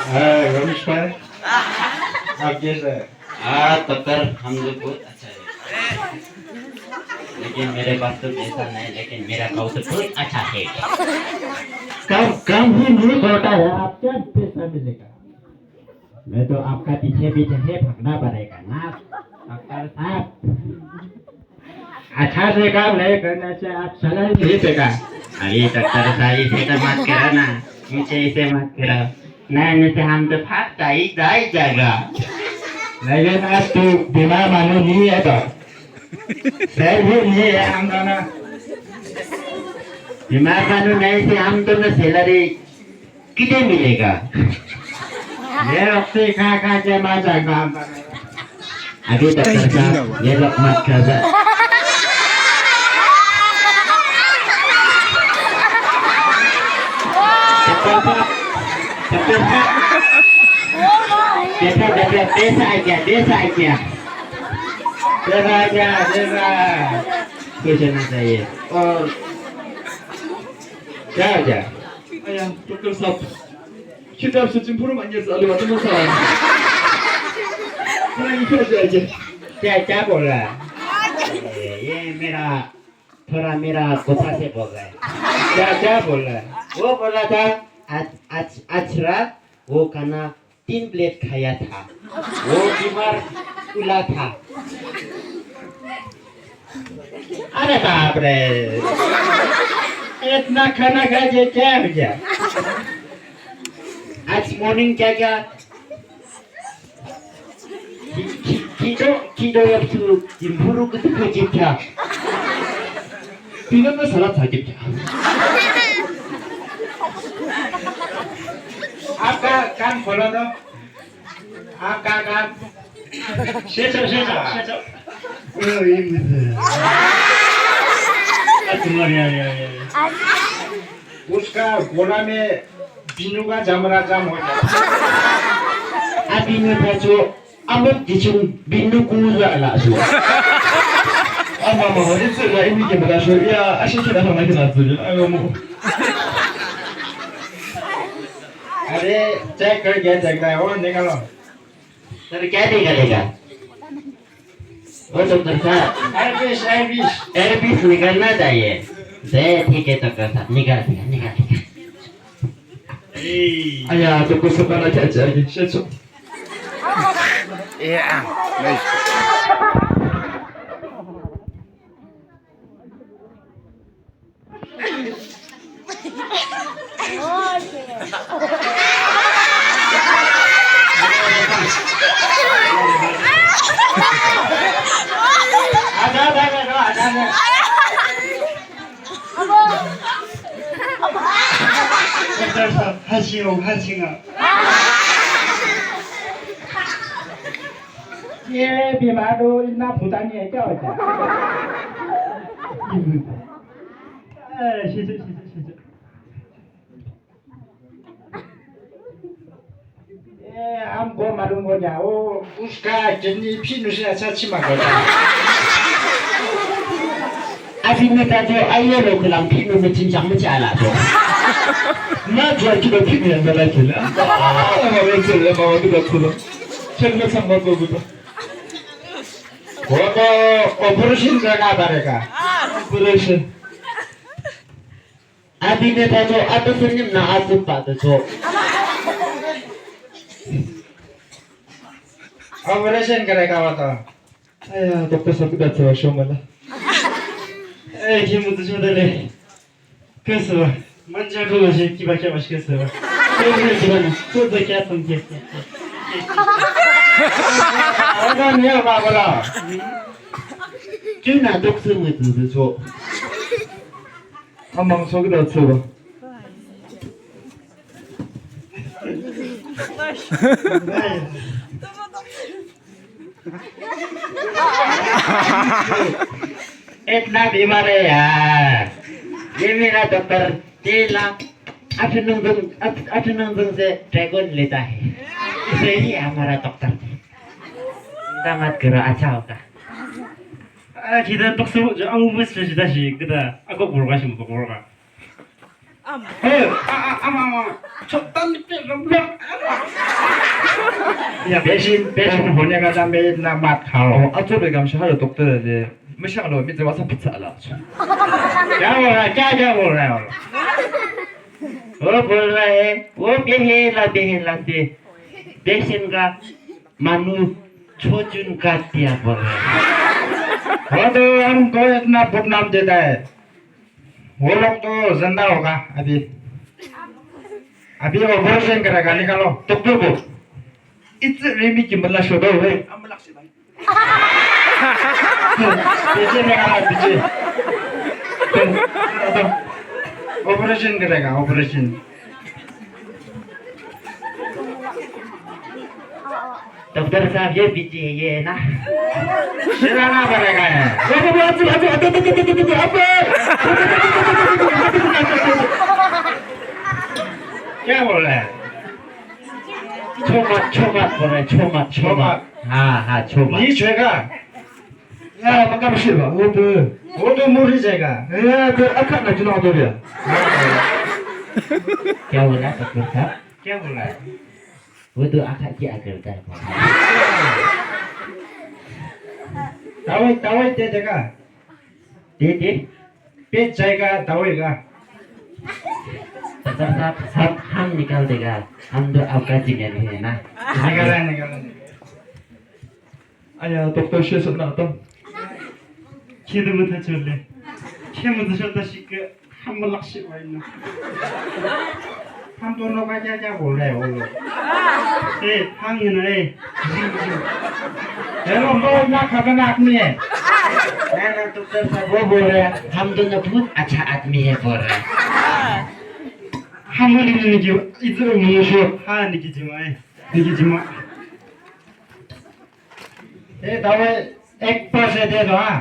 रमेश भाई आप कैसे हैं? डॉक्टर हम लोग बहुत अच्छा है, लेकिन मेरे पास तो पैसा नहीं, लेकिन मेरा पास तो बहुत अच्छा है। काम काम ही नहीं होता है, आप क्या पैसा मिलेगा? मैं तो आपका पीछे पीछे है भागना पड़ेगा ना डॉक्टर साहब। अच्छा से काम नहीं करने से आप सलाह नहीं देगा। अरे डॉक्टर साहब इसे तो मत करो ना, मुझे इसे मत करो। नहीं नहीं तो हम तो भागता ही जाएगा। लेकिन आप तो बीमार मानो नहीं है तो सही भी नहीं है हम दोनों। बीमार मानो नहीं से हम तो ना सैलरी कितने मिलेगा? ये रोटी खा खा के मर जाएगा हम दोनों। अभी डॉक्टर साहब ये लोग मत करो। देखो पैसा आ गया, पैसा आ गया। देखा कुछ होना चाहिए। और क्या हो गया? 아야, dokter Sab. Kita harus cemburu manggil selalu atau masalah. Nah, itu aja. क्या बोला? ये मेरा थोड़ा मेरा कोठा से बोल रहा है। क्या बोल रहा है? वो बोला था आज रात वो खाना 3 प्लेट खाया था, वो बीमार उला था। अरे बाप रे, इतना खाना खा के क्या हो गया? आज मॉर्निंग क्या क्या 기도 옆수 임부르 그때 집차 비는데 사람 자겠다. आपका कान खोलो तो, आपका कान शेचो उसका गोला में बिनु का जमरा जाम हो जाता। अभी में जो अमृत जिसुं बिनु कुजा लासु 아마 뭐 어디서 나 이미 게 뭐라서 야 아시키다 하나 그 나지. 아이고 뭐. अरे चेक कर क्या चेक रहा है वो निकालो। सर क्या निकलेगा? वो डॉक्टर साहब एयरपीस निकलना चाहिए। दे ठीक है डॉक्टर साहब, निकाल दिया। 아야, dokter Sab 하나 catch शेचो. Yeah, nice. डॉक्टर साहब हंसियो ये बीमार हो इतना भूतानी है क्या होता है? शेचो ये हमको मालूम हो गया वो उसका किडनी फिर से अच्छा छिमा गया। अभी में जो आइए लोग लाम फिर में चिंचा मुझे आला तो 나 좋아하기도 피면 안 달라지나? 아, 왜 저래? 뭐 어디 갔어? 전력 상관법부터. वो तो ऑपरेशन करना पड़ेगा। ऑपरेशन. अभी में जो अब सुनिए ना आज बात जो ऑपरेशन करेगा वो तो। 아야, dokter Sab 같이 와셔 말라. 에이 기분도 좋다네. 그래서 먼저 그것이 기밖에 맛있겠어요. 그래서 기분은 또 क्या तुम क्या 어떤 해 봐봐라. क्यों ना डॉक्टर में तो जो 한방 저기다 쳐봐. इतना बीमार है यार। ये मेरा डॉक्टर 3 लाख 8 से ड्रैगन लेता है, इसे ही हमारा डॉक्टर। चिंता मत करो, अच्छा होगा। 아 기다 떡수 아무 부스 다시 그다 아까 보러 가시면 보러 가. या 배신 혼내가 담배 나 맛하오. 아토베 감시 하려 독들에 무시하러 밑에 와서 피자 알아. क्या बोल रहा है वो बोल रहा है वो बेहेला से बेसिन का मानू छोचुन का दिया बोल रहा है वो तो हमको इतना बदनाम देता है वो लोग तो जिंदा होगा अभी ऑपरेशन करेगा निकालो डॉक्टर को 이츠 레미 김발라 쇼도 왜 아무락시 봐. पीछे निकालो पीछे ऑपरेशन करेगा ऑपरेशन डॉक्टर साहब ये पीछे ये ना सिलाना पड़ेगा है क्या बोल रहा है 초맛 बोल रहा है 초맛 हाँ 초맛 니 죄가 야, 반갑시 봐. 모두 무리 죄가 야, 그 아까 나 주나 어디야? क्या बोला डॉक्टर साहब क्या बोला है वो तो आखा क्या करता है दवाई दे देगा दे पेट जाएगा दवाई का डॉक्टर साहब सब हम निकाल देगा हम तो आपका जिगर है ना निकाला 아니야, 독도 시에서 나왔다. 키도부터 줄래 키부터 줬다 시켜 한번 낚시 와 있나 한 번로 가자자 몰래 오늘 ए 항이는 ए 여러분 뭐 खतरनाक नहीं है ना डॉक्टर साहब वो बोल रहे हैं हम दोनों बहुत अच्छा आदमी है बोल रहे हैं हम निकी इधर मुझे हाँ निकी जिमा ए दवाई एक पैसे दे दो हाँ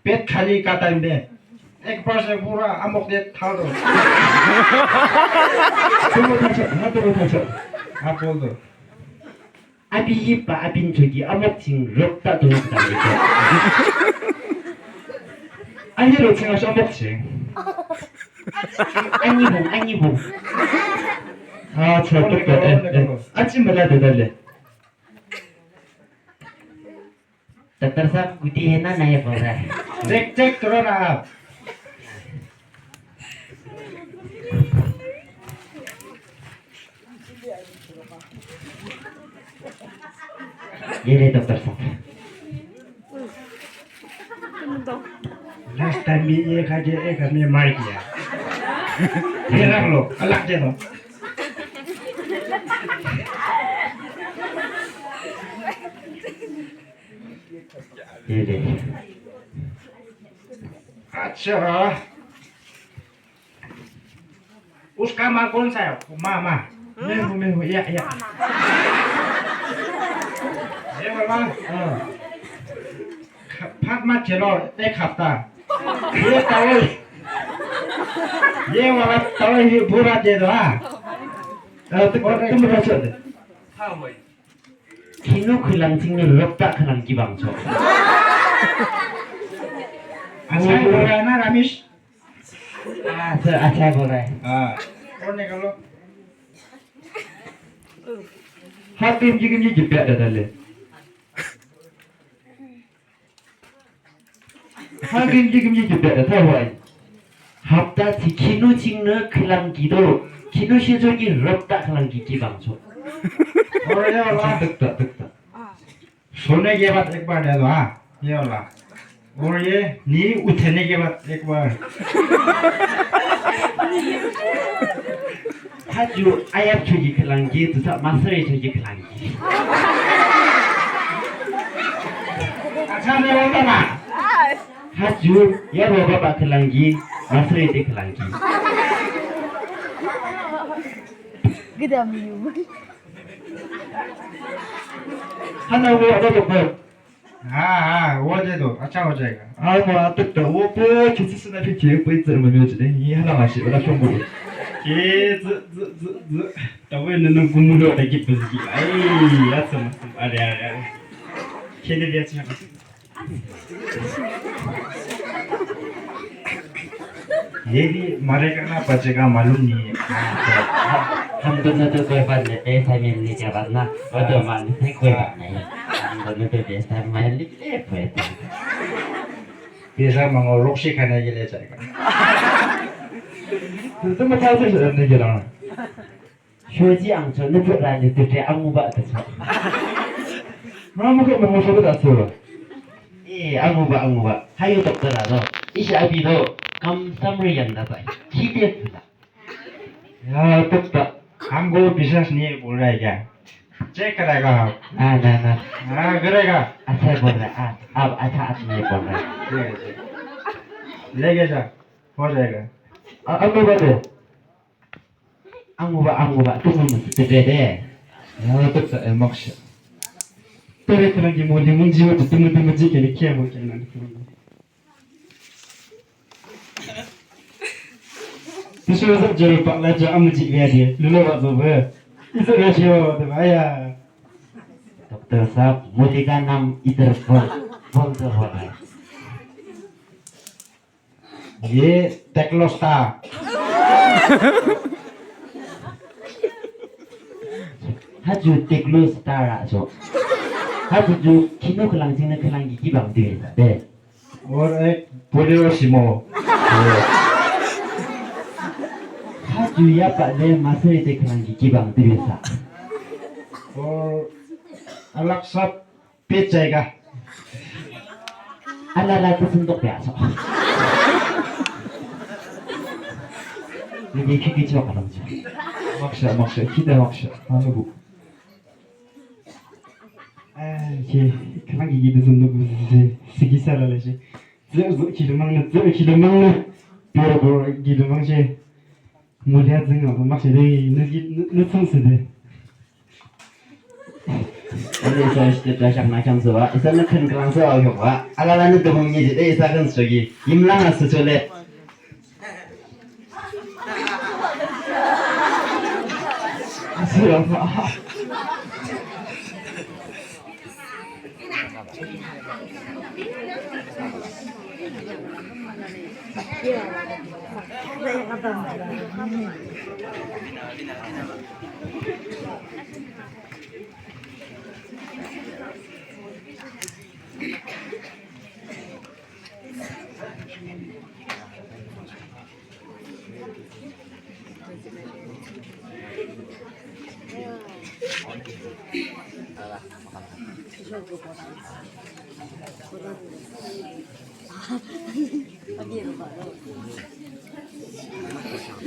पेट खाली का टाइम दे एक पैसे पूरा अमुक दे था दो आप बोल दो अभी अबिन जोगी अमुक चिंग रोकता दो 아니로 생각 써먹지. 아니봉 아, 저 독도. 아침마다 대달래. डॉक्टर साहब गुटी है ना नहीं बोल रहा है चेक करो ना आप ये ले डॉक्टर साहब लास्ट टाइम भी एक आदमी मार दिया ये रख लो अलग दे दो ये ले अच्छा उसका माँ कौन सा है माँ मैं या ये माँ फातमा चलो एक हफ्ता ये वाला तवे ही पूरा दे दो हाँ तुम बचा दे. 키누 클랑징을 럽다 클랑 기방초 अच्छा बोल रहा है ना रमेश अच्छा बोल रहा है और निकालो 하긴 지금 이게 빼야 달래. 하긴 지금 이게 빼야 타와이. 합다 키누 징르 클랑기도 키누 시족이 럽다 클랑기 기방초 और ये वाला 득다. सोने के बाद एक बार दे दो हाँ ये वाला और ये नी उठने के बाद एक बार हाजू आयब चुकी खिलांगी दूसरा मासरे चुकी खिलांगी अच्छा नहीं बोलता ना हाजू ये रोबा बा खिलांगी मासरे दे खिलांगी 하나 뭐 얻어도 뭐. हाँ वो दे दो अच्छा हो जाएगा 아, 뭐 득다. 오빠 기스스나 피 기획 보이지 뭐 묘지네. 이 하나 마시. 나 좀 보고. ये तवे नन गुमुलो लगी बजगी आई अच्छा मस्त अरे खेले भी अच्छा ये भी मरेगा ना बचेगा मालूम नहीं है हम दोनों तो कोई बात नहीं पैसा मिलने के बाद ना वो तो मान से कोई बात नहीं हम दोनों तो पैसा मिलने के लिए पैसा पैसा मांगो रोक्सी खाने के लिए जाएगा तो मैं क्या से नहीं गिरा 说起昂车那不然就对这昂姆巴的车 मैं मुझे सोच रहा था 예昂姆巴还有 doctor라도 이 샤비도 감 삼리한다 봐 기대했다 야 됐다 한국 비즈니스 니 몰라 이게 चेक करेगा 아나나 हाँ करेगा अच्छा बोल रहा अब अच्छा नहीं बोल रहा लेके जा हो जाएगा昂姆巴的昂姆巴 तुम तेरे 야 됐다 에먹시 तेरे तरह की मोली मुंजी हो तो तुम जी के लिए क्या हो क्या ना दूसरे सब जरूर पकड़ा जो हम जी गया दिए लुलो बात हो गए इसे कैसे हो तो भाया डॉक्टर साहब मोदी का नाम इधर बोल तो हो रहा है ये टेक्लोस्टा 하주 떼글로 스타라죠 하주 키노 클랑징은 클랑기 기방 되겠다 네 और एक बोलेरो सिमो 하주 야빠네 마스리 때 클랑기 기방 되겠다 और अलग सब बेच जाएगा 알라라 뜻은 똑배하죠 이게 키기 치워 가는지 막샤 기대 막샤 아이고 제 그냥 이게 무슨 누구 시기살라지 저 기름망는 벼로 기름망제 몰려 증어 막시래 느 성스데 그래서 시대 장난감서와 이선은 큰 그랑서 효과 알라라는 도움이 이 작은 속이 임랑아스 졸래 아스라파 어디로 가요?